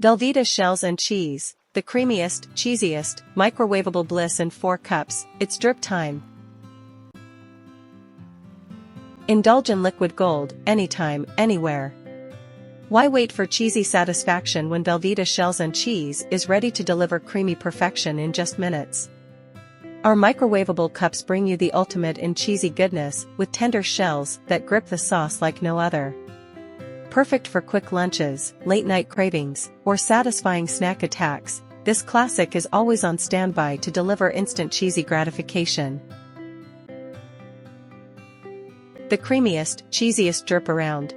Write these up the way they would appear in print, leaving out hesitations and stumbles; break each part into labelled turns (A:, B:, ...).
A: Velveeta Shells Cheese, the creamiest, cheesiest, microwavable bliss in 4 cups, it's drip time. Indulge in liquid gold, anytime, anywhere. Why wait for cheesy satisfaction when Velveeta Shells Cheese is ready to deliver creamy perfection in just minutes? Our microwavable cups bring you the ultimate in cheesy goodness, with tender shells that grip the sauce like no other. Perfect for quick lunches, late-night cravings, or satisfying snack attacks, this classic is always on standby to deliver instant cheesy gratification. The creamiest, cheesiest drip around.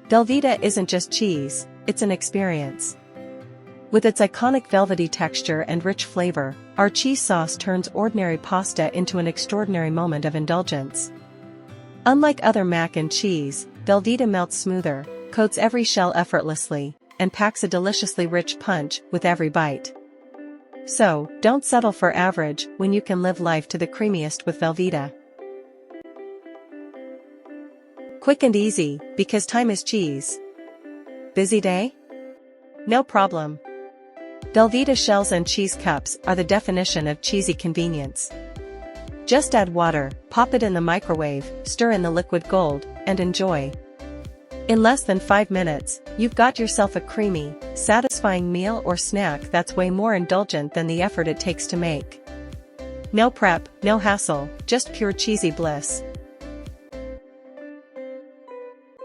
A: Velveeta isn't just cheese, it's an experience. With its iconic velvety texture and rich flavor, our cheese sauce turns ordinary pasta into an extraordinary moment of indulgence. Unlike other mac and cheese, Velveeta melts smoother, coats every shell effortlessly, and packs a deliciously rich punch with every bite. So, don't settle for average when you can live life to the creamiest with Velveeta. Quick and easy, because time is cheese. Busy day? No problem. Velveeta Shells Cheese cups are the definition of cheesy convenience. Just add water, pop it in the microwave, stir in the liquid gold, and enjoy. In less than 5 minutes, you've got yourself a creamy, satisfying meal or snack that's way more indulgent than the effort it takes to make. No prep, no hassle, just pure cheesy bliss.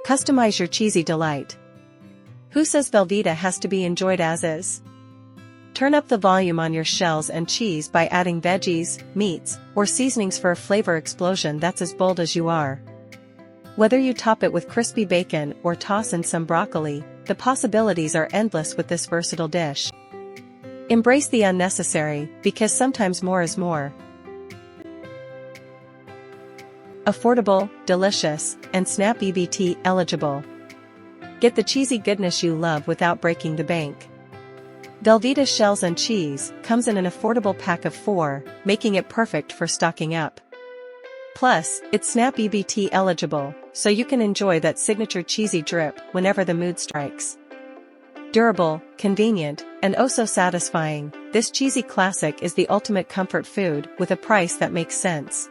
A: Customize your cheesy delight. Who says Velveeta has to be enjoyed as is? Turn up the volume on your shells and cheese by adding veggies, meats, or seasonings for a flavor explosion that's as bold as you are. Whether you top it with crispy bacon or toss in some broccoli, the possibilities are endless with this versatile dish. Embrace the unnecessary, because sometimes more is more. Affordable, delicious, and SNAP EBT eligible. Get the cheesy goodness you love without breaking the bank. Velveeta Shells Cheese comes in an affordable pack of 4, making it perfect for stocking up. Plus, it's SNAP EBT eligible, so you can enjoy that signature cheesy drip whenever the mood strikes. Durable, convenient, and oh so satisfying, this cheesy classic is the ultimate comfort food with a price that makes sense.